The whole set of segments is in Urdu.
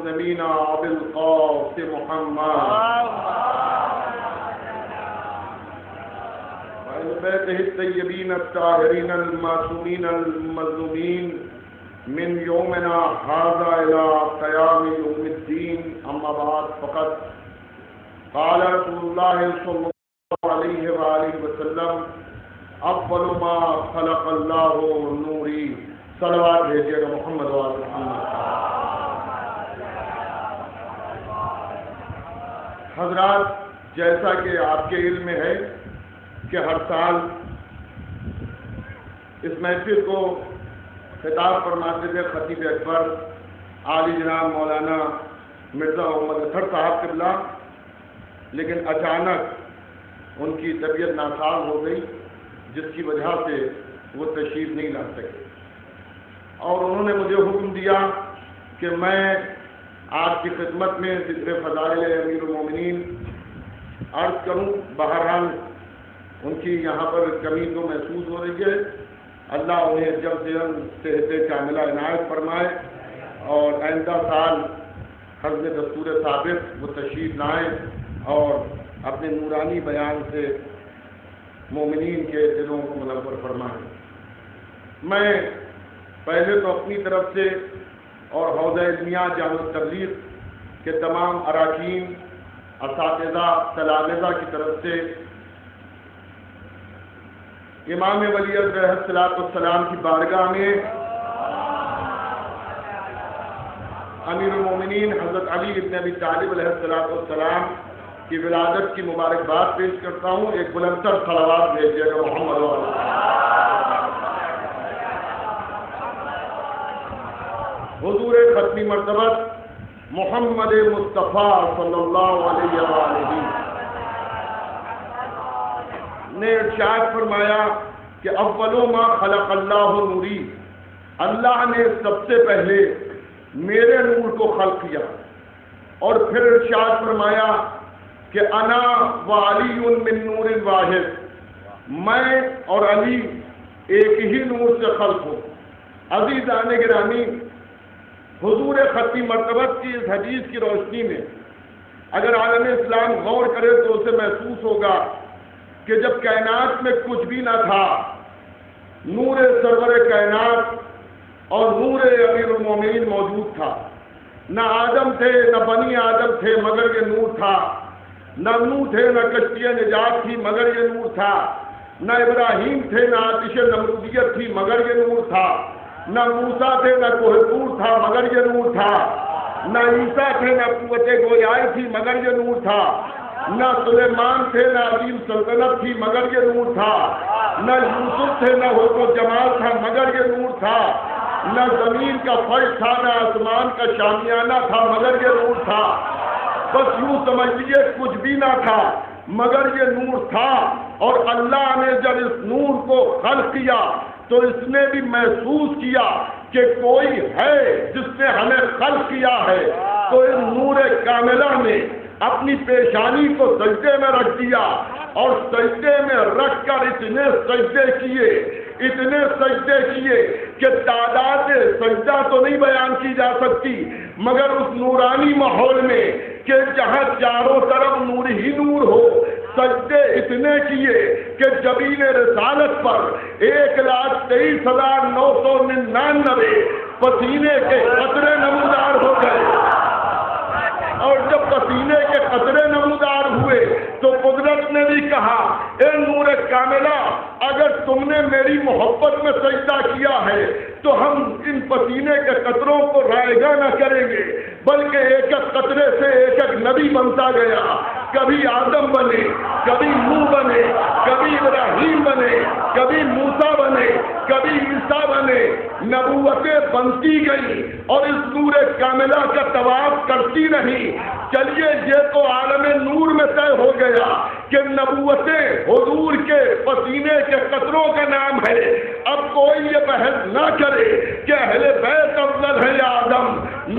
نبينا أبي القاسم محمد وآل بيته الطيبين الطاهرين المعصومين المظلومين من يومنا هذا إلى قيام يوم الدين. أما بعد فقد قال رسول الله صلى الله عليه وآله وسلم أول ما خلق الله نوري. صلوات بھیجیے گا محمد و آل محمد. حضرات، جیسا کہ آپ کے علم میں ہے کہ ہر سال اس محفل کو خطاب فرماتے تھے خطیب اکبر عالی جناب مولانا مرزا محمد اطہر صاحب قبلہ، لیکن اچانک ان کی طبیعت ناساز ہو گئی، جس کی وجہ سے وہ تشریف نہیں لا سکے، اور انہوں نے مجھے حکم دیا کہ میں آپ کی خدمت میں ذکر فضائل امیر المومنین عرض کروں. بہرحال ان کی یہاں پر کمی تو محسوس ہو رہی ہے. اللہ انہیں جلد سے جلد صحت کاملہ عنایت فرمائے، اور آئندہ سال حسب دستور ثابت وہ تشریف لائیں اور اپنے نورانی بیان سے مومنین کے دلوں کو منور فرمائیں. میں پہلے تو اپنی طرف سے اور حوزہ علمیہ جامع تبلیغ کے تمام اراکین، اساتذہ، تلامذہ کی طرف سے امام ولی علیہ السلام کی بارگاہ میں امیر المومنین حضرت علی ابن ابی طالب علیہ السلام کی ولادت کی مبارکباد پیش کرتا ہوں. ایک بلندتر صلوات بھیجیے گا محمد و آل حضور ختمی مرتبہ محمد مصطفیٰ صلی اللہ علیہ وآلہ نے ارشاد فرمایا کہ اول ما خلق اللہ نوری. اللہ نے سب سے پہلے میرے نور کو خلق کیا، اور پھر ارشاد فرمایا کہ انا وعلی من نور واحد، میں اور علی ایک ہی نور سے خلق ہوں. عزیزان گرامی، حضور ختمی مرتبہ کی اس حدیث کی روشنی میں اگر عالم اسلام غور کرے تو اسے محسوس ہوگا کہ جب کائنات میں کچھ بھی نہ تھا، نور سرور کائنات اور نور امیر المومنین موجود تھا. نہ آدم تھے، نہ بنی آدم تھے، مگر یہ نور تھا. نہ نوح تھے، نہ کشتی نجات تھی، مگر یہ نور تھا. نہ ابراہیم تھے، نہ آتش نمرودیت تھی، مگر یہ نور تھا. نہ موسیٰ تھے، نہ کوہ طور تھا، مگر یہ نور تھا. نہ عیسیٰ تھے، نہ قوت گویائی تھی، مگر یہ نور تھا. نہ سلیمان تھے، نہ عظیم سلطنت تھی، مگر یہ نور تھا. نہ یوسف تھے، نہ حسن و جمال تھا، مگر یہ نور تھا. نہ زمین کا فرش تھا، نہ آسمان کا شامیانہ تھا، مگر یہ نور تھا. بس یوں سمجھ لیجیے کچھ بھی نہ تھا مگر یہ نور تھا. اور اللہ نے جب اس نور کو خلق کیا تو اس نے بھی محسوس کیا کہ کوئی ہے جس نے ہمیں خلق کیا ہے. تو اس نور کاملہ میں اپنی پیشانی کو سجدے میں رکھ دیا، اور سجدے میں رکھ کر اتنے سجدے کیے کہ تعداد سجدہ تو نہیں بیان کی جا سکتی، مگر اس نورانی ماحول میں کہ جہاں چاروں طرف نور ہی نور ہو، سجدے اتنے کیے کہ جبین رسالت پر 1,23,999 پسینے کے قطرے نمودار ہو گئے. اور جب پسینے کے قطرے نمودار ہوئے تو قدرت نے بھی کہا اے نور کاملہ، اگر تم نے میری محبت میں سجدہ کیا ہے تو ہم ان پسینے کے قطروں کو رائگاں نہ کریں گے، بلکہ ایک ایک قطرے سے ایک ایک نبی بنتا گیا. کبھی آدم بنے، کبھی نوح بنے، کبھی ابراہیم بنے، کبھی موسیٰ بنے، کبھی عیسیٰ بنے. نبوتیں بنتی گئی اور اس نور کاملہ کا طواف کرتی رہی. چلیے یہ تو عالم نور میں طے ہو گیا کہ نبوتیں حضور کے پسینے کے قطروں کا نام ہے. اب کوئی یہ بحث نہ کرے کہ اہل بیت افضل ہے یا آدم،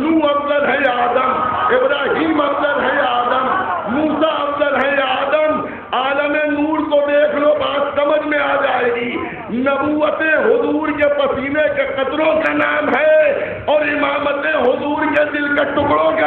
نوح افضل ہے یا آدم، ابراہیم افضل ہے یا آدم، موسیٰ افضل ہے یا آدم. عالم نور کو دیکھ لو، بات سمجھ میں آ جائے گی. نبوتیں حضور کے پسینے کے قطروں کا نام ہے اور امامتیں حضور کے دل کے ٹکڑوں کا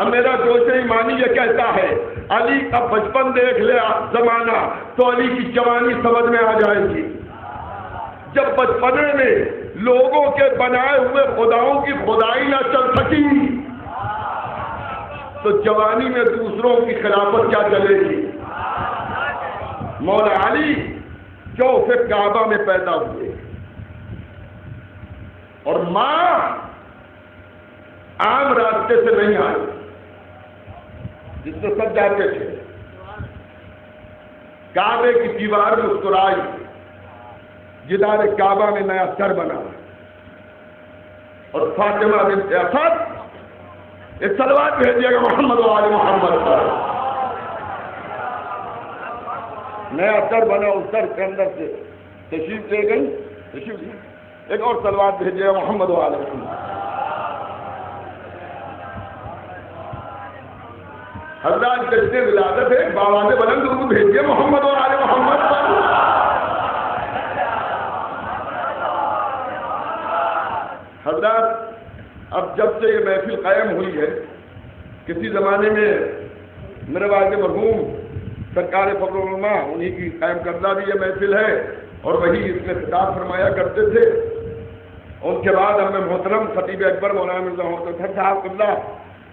اب میرا جوش ایمانی یہ کہتا ہے علی کا بچپن دیکھ لے زمانہ تو علی کی جوانی سمجھ میں آ جائے گی. جب بچپنے میں لوگوں کے بنائے ہوئے خداؤں کی خدائی نہ چل سکی تو جوانی میں دوسروں کی خلافت کیا چلے گی. مولا علی چوک کعبہ میں پیدا ہوئے اور ماں عام راستے سے نہیں آئی جس سے سب جاتے تھے. کعبے کی دیوار مسکرائی, جدار کعبہ میں نیا سر بنا اور فاطمہ بنت اسد ایک صلوات بھیجیے گا محمد و آل محمد پر. نیا سر بنا, اس سر کے اندر سے تشریف لے گئی. ایک اور صلوات بھیجیے گا محمد و آل محمد. حضرات جشن ولادت ہے, باواز بلند درود بھیجیے محمد و آل محمد پر. حضرات اب جب سے یہ محفل قائم ہوئی ہے, کسی زمانے میں میرے والد مرحوم سرکار فخر العلماء انہی کی قائم کردہ بھی یہ محفل ہے اور وہی اس میں خطاب فرمایا کرتے تھے. ان کے بعد ہمیں محترم خطیب اکبر مولانا مرزا محمد صاحب اللہ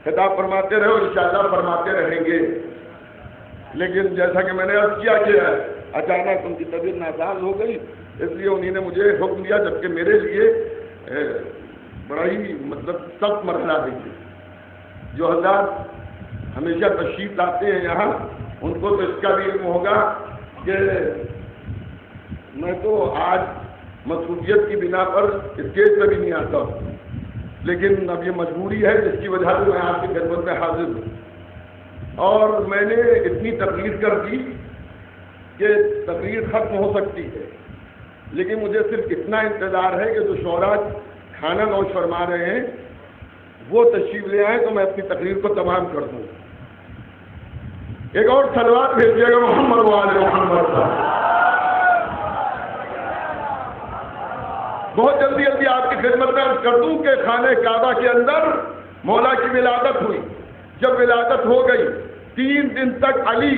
خطاب فرماتے رہے اور انشاءاللہ فرماتے رہیں گے. لیکن جیسا کہ میں نے عرض کیا کہ اچانک ان کی طبیعت ناساز ہو گئی, اس لیے انہوں نے مجھے حکم دیا, جبکہ میرے لیے بڑا ہی سخت مرحلہ ہے. جو حضرات ہمیشہ تشریف لاتے ہیں یہاں ان کو تو اس کا بھی علم ہوگا کہ میں تو آج مصروفیت کی بنا پر اسٹیج پہ بھی نہیں آتا ہوں, لیکن اب یہ مجبوری ہے جس کی وجہ سے میں آپ کی خدمت میں حاضر ہوں. اور میں نے اتنی تقریر کر دی کہ تقریر ختم ہو سکتی ہے, لیکن مجھے صرف اتنا انتظار ہے کہ جو شعراء کھانا نوش فرما رہے ہیں وہ تشریف لے آئیں تو میں اپنی تقریر کو تمام کر دوں. ایک اور صلوات بھیجیے گا محمد و آل محمد پر. بہت جلدی آپ کی خدمت میں عرض کر دوں کہ خانہ کعبہ کے اندر مولا کی ولادت ہوئی. جب ولادت ہو گئی 3 دن تک علی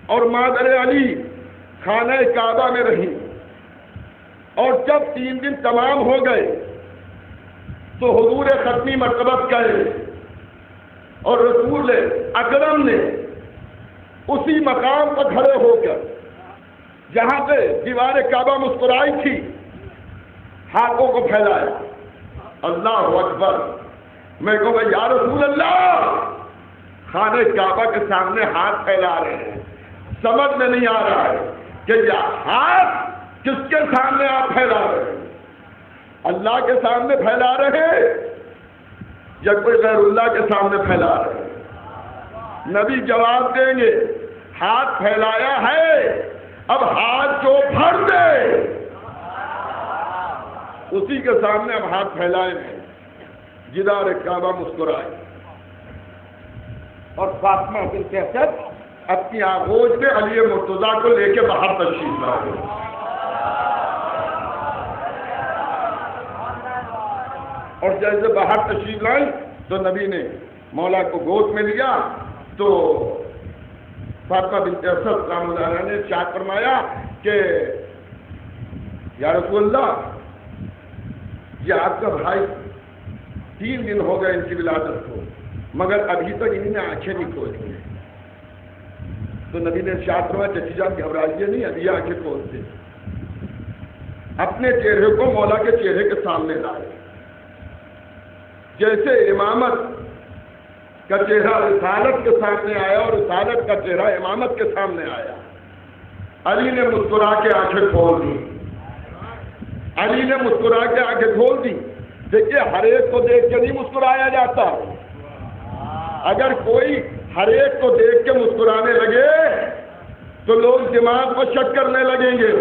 اور مادر علی خانہ کعبہ میں رہی, اور جب 3 دن تمام ہو گئے تو حضور ختمی مرتبت گئے اور رسول اکرم نے اسی مقام پر کھڑے ہو کر جہاں پہ دیوار کعبہ مسکرائی تھی ہاتھوں کو پھیلایا. اللہ اکبر. میں کہوں گا یا رسول اللہ, خانہ کعبہ کے سامنے ہاتھ پھیلا رہے ہیں, سمجھ میں نہیں آ رہا ہے کہ یہ ہاتھ کس کے سامنے آپ پھیلا رہے ہیں, اللہ کے سامنے پھیلا رہے ہیں یا کوئی غیر اللہ کے سامنے پھیلا رہے ہیں. نبی جواب دیں گے ہاتھ پھیلایا ہے, اب ہاتھ جو بھر دے اسی کے سامنے اب ہاتھ پھیلائے ہیں. جدار کعبہ مسکرائے اور فاطمہ بنت اسد اپنی آغوش میں علی مرتضیٰ کو لے کے باہر تشریف لائے. اور جیسے باہر تشریف لائی تو نبی نے مولا کو گود میں لیا تو فاطمہ بنت اسد رحمۃ اللہ علیہ نے ارشاد فرمایا کہ یا رسول اللہ, یہ آپ کا بھائی 3 دن ہو گئے ان کی ولادت کو, مگر ابھی تک انہوں نے آنکھیں نہیں کھولی ہیں. تو نبی نے ارشاد فرمایا چچی جان گھبرائیے نہیں, ابھی آنکھیں کھولتے. اپنے چہرے کو مولا کے چہرے کے سامنے لائے. جیسے امامت کا چہرہ رسالت کے سامنے آیا اور رسالت کا چہرہ امامت کے سامنے آیا, علی نے مسکرا کے آنکھیں کھول دی. علی نے مسکرا کے آنکھیں کھول دی. دیکھیے ہر ایک کو دیکھ کے نہیں مسکرایا جاتا. اگر کوئی ہر ایک کو دیکھ کے مسکرانے لگے تو لوگ دماغ کو شک کرنے لگیں گے.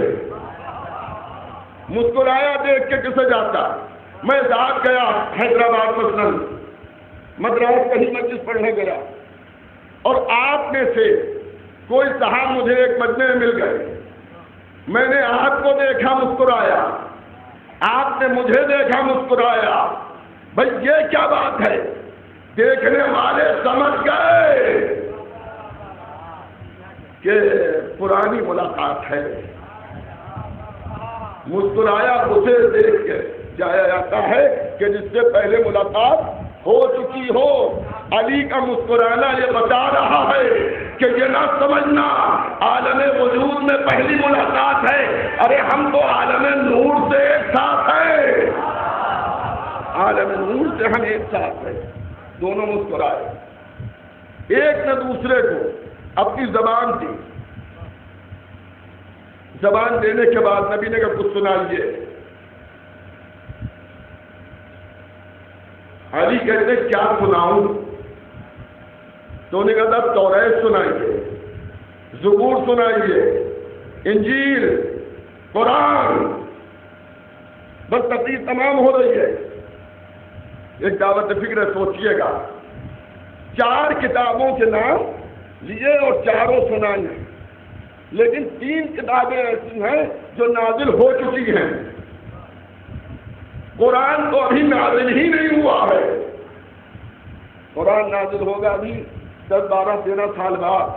مسکرایا دیکھ کے کسے جاتا. میں ذات گیا حیدرآباد مثلا مدراس کہیں مجلس پڑھنے گیا اور آپ میں سے کوئی صاحب مجھے ایک مجمع میں مل گئے. میں نے آپ کو دیکھا مسکرایا, آپ نے مجھے دیکھا مسکرایا. بھائی یہ کیا بات ہے؟ دیکھنے والے سمجھ گئے کہ پرانی ملاقات ہے. مسکرایا اسے دیکھ کے جایا جاتا ہے کہ جس سے پہلے ملاقات ہو چکی ہو. علی کا مسکرانا یہ بتا رہا ہے کہ یہ نہ سمجھنا عالم وجود میں پہلی ملاقات ہے. ارے ہم تو عالم نور سے ایک ساتھ ہیں. عالم نور سے ہم ایک ساتھ ہیں. دونوں مسکرائے. ایک نے دوسرے کو اپنی زبان دی. زبان دینے کے بعد نبی نے کہا کچھ سنائیے. علی کہتے کیا سناؤں؟ تو انہوں نے کہا تھا توریت سنائیے, زبور سنائیے, انجیل, قرآن. بس تقریر تمام ہو رہی ہے. ایک دعوت فکر سوچیے گا, 4 کتابوں کے نام لیے اور چاروں سنائیں, لیکن 3 کتابیں ایسی ہیں جو نازل ہو چکی ہیں. قرآن تو ابھی نازل ہی نہیں ہوا ہے. قرآن نازل ہوگا ابھی 10, 12, 13 سال بعد.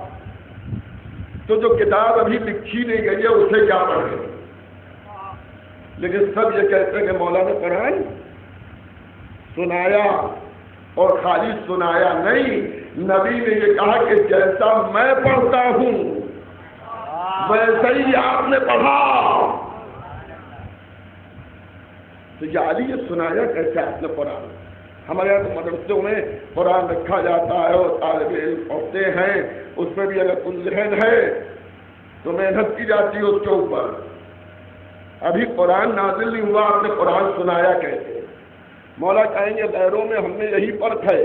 تو جو کتاب ابھی لکھی نہیں گئی ہے اسے کیا پڑھیں. لیکن سب یہ کہتے ہیں کہ مولا نے قرآن سنایا, اور خالی سنایا نہیں, نبی نے یہ کہا کہ جیسا میں پڑھتا ہوں ویسے ہی آپ نے پڑھا. تو یہ علی یہ سنایا کیسے آپ نے قرآن. ہمارے یہاں تو مدرسوں میں قرآن رکھا جاتا ہے اور طالب علم پڑھتے ہیں, اس میں بھی اگر کچھ ذہن ہے تو محنت کی جاتی ہے اس کے اوپر. ابھی قرآن نازل نہیں ہوا, آپ نے قرآن سنایا کیسے؟ مولا کہیں گے غیروں میں ہم نے یہی فرق ہے.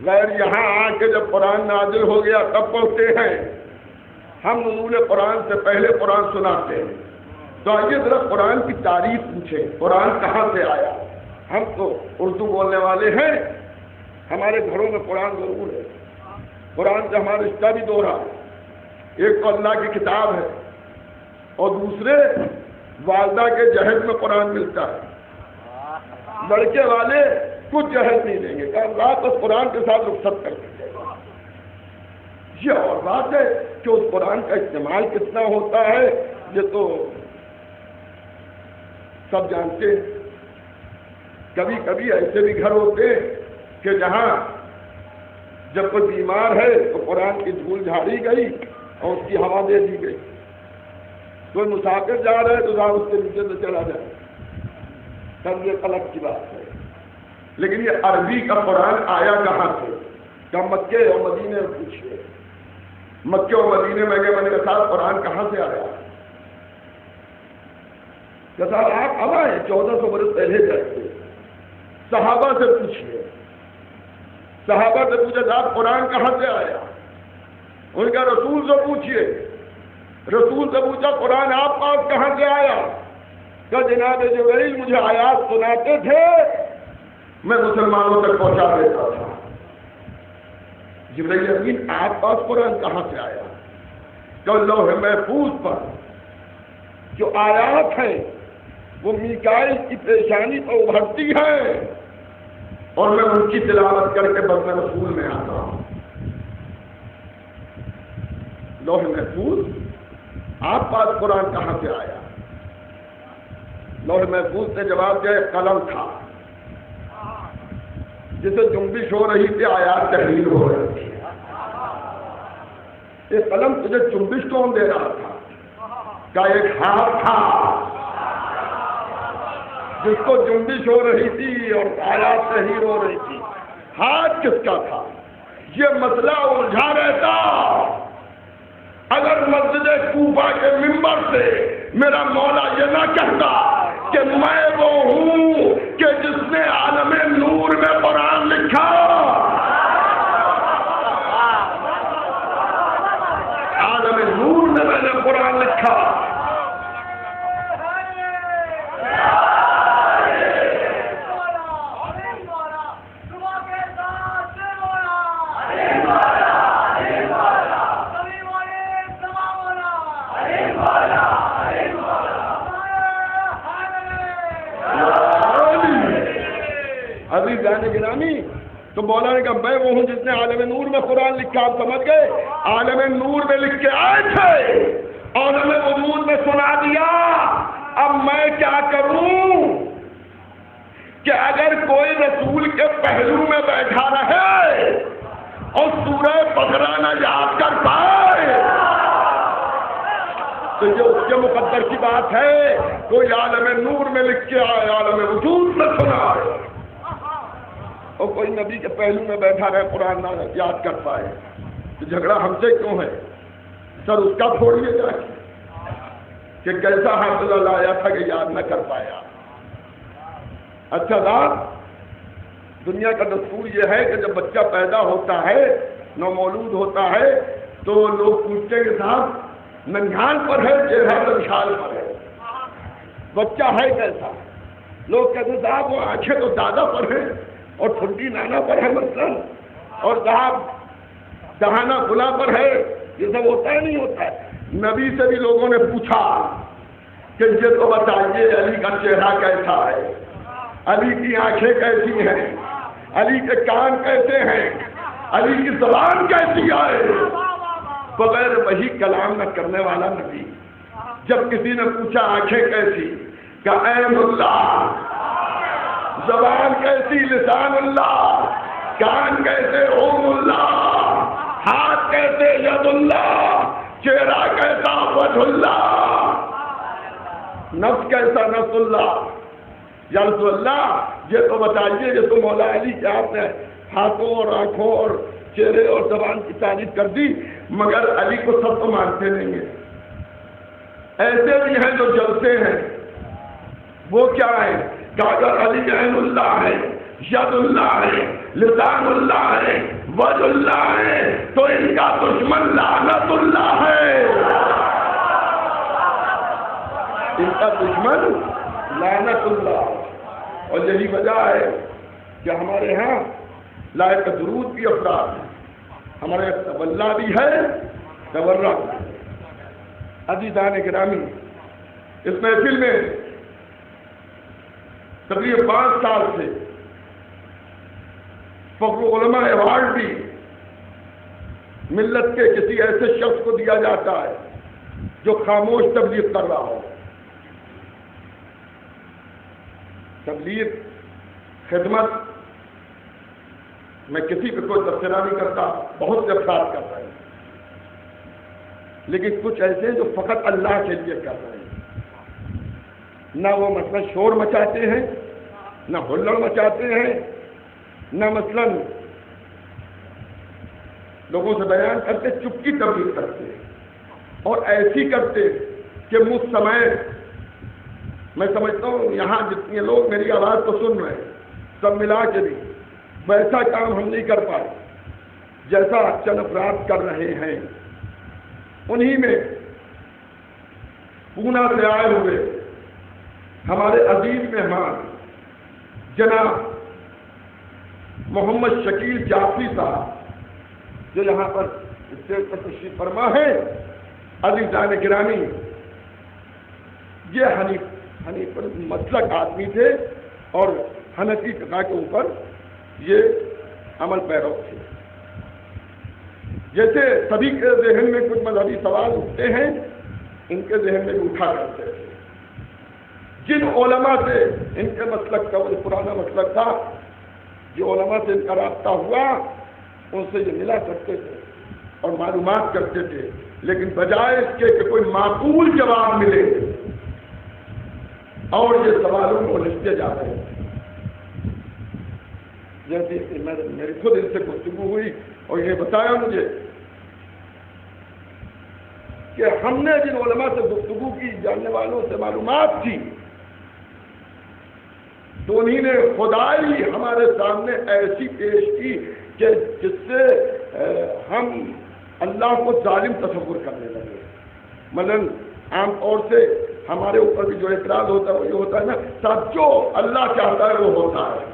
غیر یہاں آ کے جب قرآن نازل ہو گیا تب پڑھتے ہیں, ہم نزول قرآن سے پہلے قرآن سناتے ہیں. تو آئیے ذرا قرآن کی تعریف پوچھیں, قرآن کہاں سے آیا. ہم تو اردو بولنے والے ہیں, ہمارے گھروں میں قرآن ضرور ہے. قرآن سے ہمارا رشتہ بھی دوہرا ہے. ایک تو اللہ کی کتاب ہے اور دوسرے والدہ کے جہیز میں قرآن ملتا ہے. لڑکے والے کچھ جہیز نہیں دیں گے کہ اللہ تو قرآن کے ساتھ رخصت کر دیں گے. یہ اور بات ہے کہ اس قرآن کا استعمال کتنا ہوتا ہے یہ تو سب جانتے ہیں. کبھی کبھی ایسے بھی گھر ہوتے ہیں کہ جہاں جب کوئی بیمار ہے تو قرآن کی دھول جھاڑی گئی اور اس کی ہوا دے دی گئی. کوئی مسافر جا رہا ہے تو ذرا اس کے نیچے سے چلا جائے, تب یہ الگ کی بات ہے. لیکن یہ عربی کا قرآن آیا کہاں سے؟ کہ مکے اور مدینے میں پوچھیے. مکے اور مدینے میں گئے, میں نے کہا قرآن کہاں سے آیا؟ کہ صاحب آپ اب آئے 1400 برس پہلے جائے. صحابہ سے پوچھیے. صحابہ سے پوچھا صاحب قرآن کہاں سے آیا؟ ان کا رسول سے پوچھیے. رسول سے پوچھا قرآن آپ پاس کہاں سے آیا؟ کہ جناب جبرائیل مجھے آیات سناتے تھے, میں مسلمانوں تک پہنچا دیتا تھا. جبرائیل امین آپ پاس قرآن کہاں سے آیا؟ کہ لوح محفوظ پر جو آیات ہیں وہ میکائیل کی پیشانی پر ابھرتی ہیں اور میں ان کی تلاوت کر کے بزم رسول میں آتا ہوں. لوح محفوظ آپ پاس قرآن کہاں سے آیا؟ لوح محفوظ نے جواب دیا قلم تھا جسے جنبش ہو رہی تھی, آیات تحریر ہو رہی تھی. یہ قلم تجھے جنبش کون دے رہا تھا؟ کا ایک ہاتھ تھا جس کو جنبش ہو رہی تھی اور آیات تحریر ہو رہی تھی. ہاتھ کس کا تھا؟ یہ مسئلہ الجھا رہتا. اگر مسجد کوفہ کے منبر سے میرا مولا یہ نہ کہتا کہ میں وہ ہوں کہ جس نے عالم نور میں قرآن لکھا, عالم نور میں نے قرآن لکھا. ابھی جانے گرامی تو مولانا کا میں وہ ہوں جس نے عالم نور میں قرآن لکھا، آپ سمجھ گئے؟ عالم نور میں لکھ کے آئے تھے اور ہمیں وجود میں سنا دیا۔ اب میں کیا کروں کہ اگر کوئی رسول کے پہلو میں بیٹھا رہے اور سورہ بقرہ نہ یاد کر پائے تو یہ اس کے مقدر کی بات ہے۔ کوئی عالم نور میں لکھ کے آئے، عالم وجود میں سنائے، اور کوئی نبی کے پہلو میں بیٹھا رہے قرآن نہ یاد کر پائے، تو جھگڑا ہم سے کیوں ہے؟ سر اس کا چھوڑیے جا کہ کیسا حاصلہ لایا تھا کہ یاد نہ کر پایا۔ اچھا بات، دنیا کا دستور یہ ہے کہ جب بچہ پیدا ہوتا ہے، نومولود ہوتا ہے، تو لوگ پوچھتے ہیں صاحب ننھال پر ہے چہرہ ننھال پر ہے، بچہ ہے کیسا؟ لوگ کہتے ہیں صاحب وہ آنکھیں تو دادا پر ہیں اور ٹھنڈی نانا پر ہے مثلا، اور صاحب دہانا کھلا پر ہے۔ یہ سب ہوتا ہے نہیں ہوتا ہے؟ نبی سے بھی لوگوں نے پوچھا کہ یہ تو بتائیے علی کا چہرہ کیسا ہے، علی کی آنکھیں کیسی ہیں، علی کے کان کیسے ہیں، علی کی زبان کیسی ہے؟ بغیر وہی کلام نہ کرنے والا نبی جب کسی نے پوچھا آنکھیں کیسی، کہ عین اللہ، زبان کیسی، لسان اللہ، کان کیسے، عون اللہ، ہاتھ کیسے، ید اللہ، چہرہ کیسا، وجہ اللہ، نفس کیسا، نفس اللہ۔ یا رسول اللہ یہ تو بتائیے، یہ تو مولا علی کہ آپ نے ہاتھوں اور آنکھوں اور چہرے اور زبان کی تعریف کر دی، مگر علی کو سب تو مانتے نہیں ہیں، ایسے بھی ہیں جو جلتے ہیں۔ وہ کیا ہے کہ اگر علی عین اللہ ہے، ید اللہ ہے، لسان اللہ ہے، وجہ اللہ ہے، تو ان کا دشمن لعنت اللہ ہے، ان کا دشمن لعنت اللہ۔ اور یہی وجہ ہے کہ ہمارے ہاں لائق درود بھی افراد ہیں، ہمارے تولہ بھی ہے، تورع بھی ہے۔ عزیزان گرامی، اس محفل میں تقریباً 5 سال سے فخر علماء ایوارڈ بھی ملت کے کسی ایسے شخص کو دیا جاتا ہے جو خاموش تبلیغ کر رہا ہو۔ تبلیغ، خدمت، میں کسی پہ کوئی تبصرہ نہیں کرتا، بہت سے افراد کر رہے ہیں، لیکن کچھ ایسے جو فقط اللہ کے لیے کر رہے ہیں، نہ وہ مثلا شور مچاتے ہیں، نہ ہلڑ مچاتے ہیں، نہ مثلا لوگوں سے بیان کرتے، چپکی تبلیغ کرتے ہیں، اور ایسی کرتے کہ مجھ سمے میں سمجھتا ہوں یہاں جتنے لوگ میری آواز کو سن رہے ہیں سب ملا کے بھی ویسا کام ہم نہیں کر پائے جیسا چند افراد کر رہے ہیں۔ انہی میں پونا سے آئے ہوئے ہمارے عزیز مہمان جناب محمد شکیل جعفری صاحب جو یہاں پر اسٹیج پر تشریف فرما ہے۔ عزیزان گرامی، یہ حنیف مسلک آدمی تھے اور حنفی فقہ کے اوپر یہ عمل پیرو تھے۔ جیسے سبھی کے ذہن میں کچھ مذہبی سوال اٹھتے ہیں، ان کے ذہن میں بھی اٹھا کرتے تھے۔ جن علماء سے ان کے مسلک کا وہ پرانا مسلک تھا، جو علماء سے ان کا رابطہ ہوا ان سے یہ ملا کرتے تھے اور معلومات کرتے تھے، لیکن بجائے اس کے کہ کوئی معقول جواب ملے اور یہ سوالوں کو لکھتے جا رہے ہیں۔ جیسے کہ میری خود ان سے گفتگو ہوئی اور یہ بتایا مجھے کہ ہم نے جن علماء سے گفتگو کی، جاننے والوں سے معلومات کی، تو انہی نے خدائی ہمارے سامنے ایسی پیش کی کہ جس سے ہم اللہ کو ظالم تصور کرنے لگے۔ مثلاً عام طور سے ہمارے اوپر بھی جو اعتراض ہوتا ہے وہ یہ ہوتا ہے نا صاحب جو اللہ چاہتا ہے وہ ہوتا ہے۔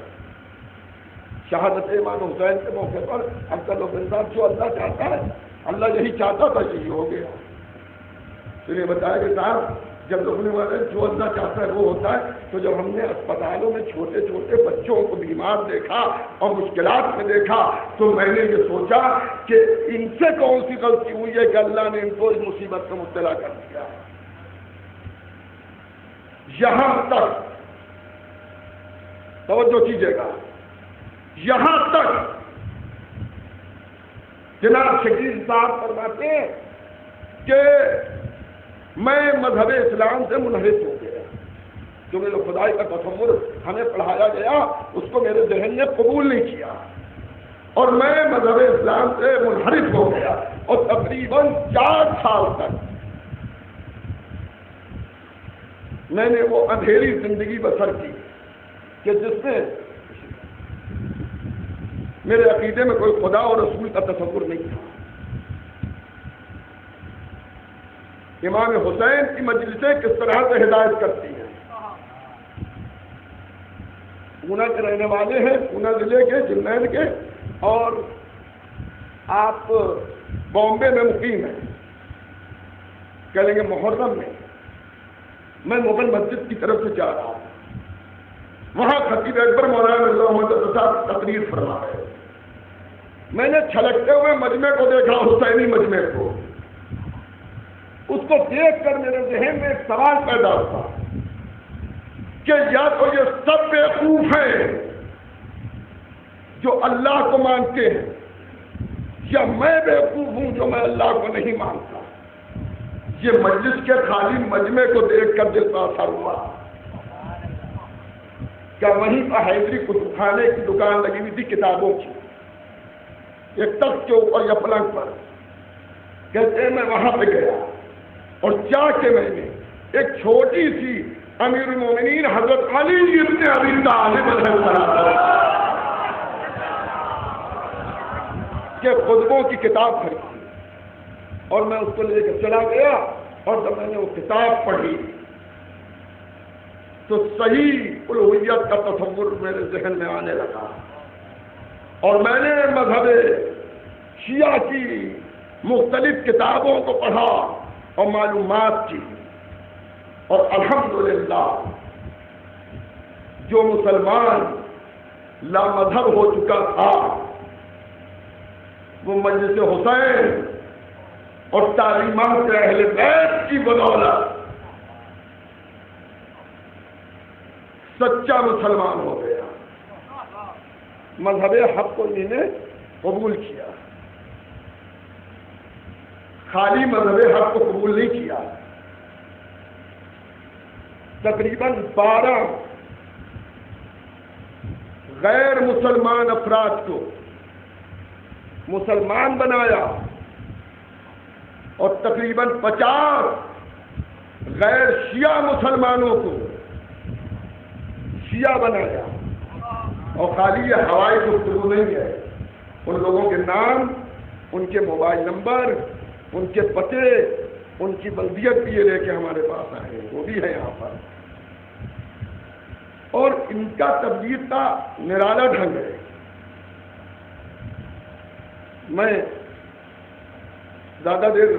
شہادت امام حسین کے موقع پر افضل حسین صاحب جو اللہ چاہتا ہے، اللہ یہی چاہتا تھا یہی ہو گیا۔ تو یہ بتایا کہ صاحب جب لوگوں نے جو اللہ چاہتا ہے وہ ہوتا ہے. تو جب ہم نے اسپتالوں میں چھوٹے چھوٹے بچوں کو بیمار دیکھا اور مشکلات میں دیکھا تو میں نے یہ سوچا کہ ان سے کون سی غلطی ہوئی ہے کہ اللہ نے ان کو اس مصیبت میں مبتلا کر دیا. یہاں تک توجہ کیجیے گا، یہاں تک جناب شکیل صاحب فرماتے ہیں کہ میں مذہب اسلام سے منحرف ہو گیا، جو میرے خدائی کا تصور ہمیں پڑھایا گیا اس کو میرے ذہن نے قبول نہیں کیا، اور میں مذہب اسلام سے منحرف ہو گیا. اور تقریباً 4 سال تک میں نے وہ اندھیری زندگی بسر کی کہ جس میں میرے عقیدے میں کوئی خدا اور رسول کا تصور نہیں تھا. امام حسین کی مجلسیں کس طرح سے ہدایت کرتی ہیں. پونا کے رہنے والے ہیں، پونا ضلع کے جنید کے، اور آپ بامبے میں مقیم ہیں. کہہ لیں گے محرم میں مغل مسجد کی طرف سے جا رہا ہوں، وہاں خطیب اکبر مولانا اللہ محمد صاحب تقریر فرما رہے. میں نے چھلکتے ہوئے مجمع کو دیکھا، حسینی مجمع کو. اس کو دیکھ کر میرے ذہن میں ایک سوال پیدا ہوا کہ یا تو یہ سب بیوقوف ہیں جو اللہ کو مانتے ہیں، یا میں بیوقوف ہوں جو میں اللہ کو نہیں مانتا. یہ مجلس کے خالی مجمع کو دیکھ کر دل کا اثر ہوا. کیا وہیں پر حیدری کتب خانے کی دکان لگی ہوئی تھی کتابوں کی، ایک تخت کے اوپر یا پلنگ پر. کہتے ہیں میں وہاں پہ گیا اور جا کے میں نے ایک چھوٹی سی امیر المومنین حضرت علی ابن ابی طالب کے خطبوں کی کتاب خریدی اور میں اس کو لے کے چلا گیا. اور جب میں نے وہ کتاب پڑھی تو صحیح الوہیت کا تصور میرے ذہن میں آنے لگا، اور میں نے مذہب شیعہ کی مختلف کتابوں کو پڑھا اور معلومات کی. اور الحمدللہ جو مسلمان لامذہب ہو چکا تھا وہ مجلس حسین اور تعلیمات اہل بیت کی بدولت سچا مسلمان ہو گیا. مذہب حق کو انہیں نے قبول کیا، خالی مذہب حق کو قبول نہیں کیا. تقریباً 12 غیر مسلمان افراد کو مسلمان بنایا اور تقریباً 50 غیر شیعہ مسلمانوں کو شیعہ بنایا. اور خالی یہ ہوائی گفتگو نہیں ہے، ان لوگوں کے نام، ان کے موبائل نمبر، ان کے پتے، ان کی بلدیت بھی یہ لے کے ہمارے پاس آئے، وہ بھی ہے یہاں پر. اور ان کا تبلیغ کا نرالا ڈھنگ ہے. میں زیادہ دیر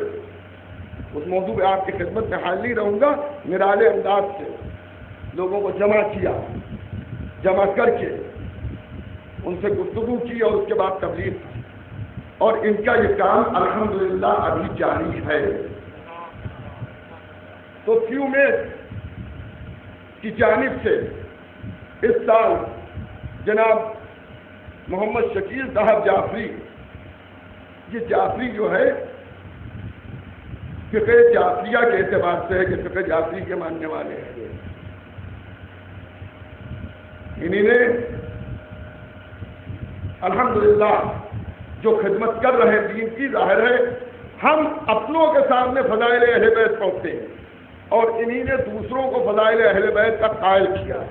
اس موضوع پہ آپ کی خدمت میں حال نہیں رہوں گا. نرالے انداز سے لوگوں کو جمع کیا، جمع کر کے ان سے گفتگو کی اور اس کے بعد تبلیغ کی. اور ان کا یہ کام الحمدللہ ابھی جاری ہے. تو کیوں میں کی جانب سے اس سال جناب محمد شکیل صاحب جعفری، یہ جعفری جو ہے فقہ جعفریہ کے اعتبار سے ہے کہ فقہ جعفری کے ماننے والے ہیں، انہی نے الحمدللہ جو خدمت کر رہے دین کی. ظاہر ہے ہم اپنوں کے سامنے فضائل اہل بیت پہنچتے ہیں اور انہی نے دوسروں کو فضائل اہل بیت کا قائل کیا.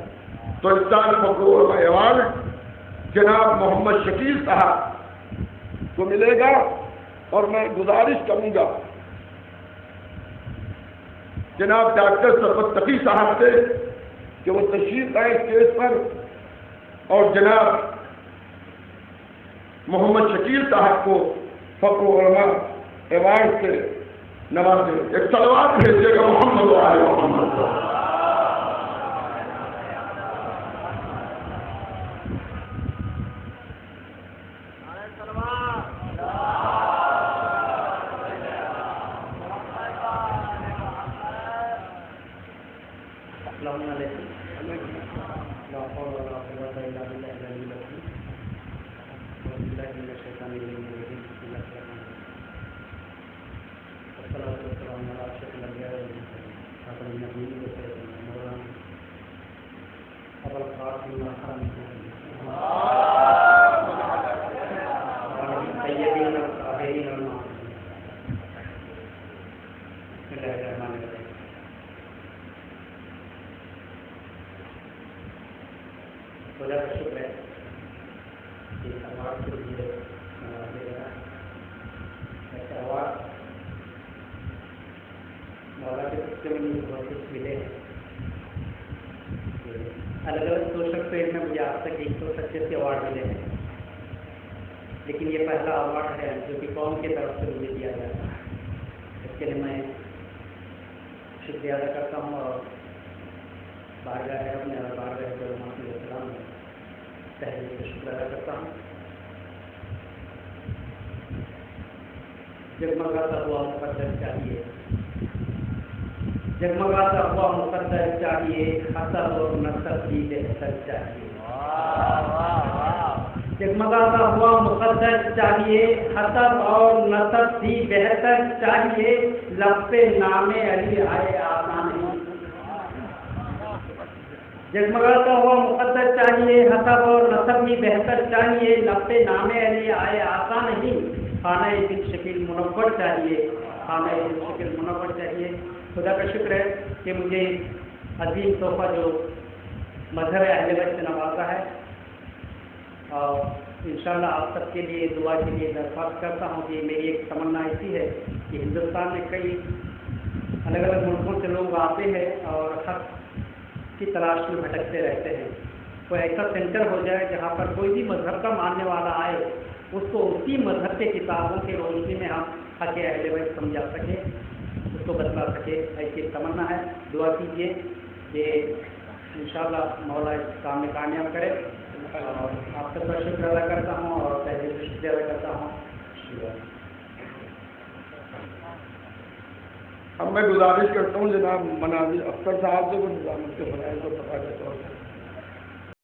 تو اس سال فخر ایوارڈ جناب محمد شکیل صاحب کو ملے گا. اور میں گزارش کروں گا جناب ڈاکٹر سرفت تقی صاحب سے کہ وہ تشریف لائیں اسٹیج پر اور جناب محمد شکیل صاحب کو فخر علماء ایوارڈ سے نوازیں. ایک صلوات بھیجیے گا محمد السلام علیکم. لا حول ولا قوة الا بالله العلی العظیم. اعوذ باللہ من الشیطان الرجیم. بسم اللہ الرحمن الرحیم. والصلاة والسلام علی اشرف الانبیاء والمرسلین خاتم النبیین وسیدنا مولانا ابو القاسم محمد الطیبین الطاہرین المعصومین. بسم اللہ الرحمن الرحیم. خدا کا شکر ہے کہ اوارڈ کے لیے ایسے اوارڈ مولا کے سب سے مجھے بہت کچھ ملے ہیں. الگ الگ سوشل پیج میں مجھے آج تک 125 اوارڈ ملے ہیں، لیکن یہ پہلا اوارڈ ہے جو کہ قوم کی طرف سے مجھے دیا جاتا ہے. اس کے لیے میں شکریہ ادا کرتا ہوں اور بارگاہ ہے اپنے اور بارگاہ السلام میں پہلے سے شکر ادا کرتا ہوں. جگمگاتا ہوا مقدس چاہیے، جگمگاتا ہوا مقدس چاہیے، حسب اور نسب بھی بہتر چاہیے. جگمگاتا ہوا مقدس چاہیے، حسب اور نسب بھی بہتر چاہیے، لب پہ نام علی آئے آسان نہیں. جگمگاتا ہوا مقدس چاہیے، حسب اور نسب بھی بہتر چاہیے، لب پہ نام علی آئے آسان نہیں. خانہ دل شکل منور چاہیے، خانہ دل شکل منور چاہیے. خدا کا شکر ہے کہ مجھے عظیم تحفہ جو مظہر اہل بیت سے نوازا ہے، اور انشاءاللہ آپ سب کے لیے دعا کے لیے درخواست کرتا ہوں کہ میری ایک تمنا ایسی ہے کہ ہندوستان میں کئی الگ الگ ملکوں سے لوگ آتے ہیں اور حق کی تلاش میں بھٹکتے رہتے ہیں. کوئی ایسا سینٹر ہو جائے جہاں پر کوئی بھی مذہب کا ماننے والا آئے، اس کو اسی مذہب کے کتابوں کی روشنی میں ہم حق اہل بیت سمجھا سکیں، اس کو بتلا سکے. ایسی تمنا ہے. دعا کیجیے کہ انشاءاللہ مولا اس کام میں کامیاب کرے. اور آپ سب کا شکر ادا کرتا ہوں اور پہلے سے شکریہ ادا کرتا ہوں. اب میں گزارش کرتا ہوں جناب مناظر اختر صاحب سے وہ نظامت کے فرائض اور تقاضے طور پر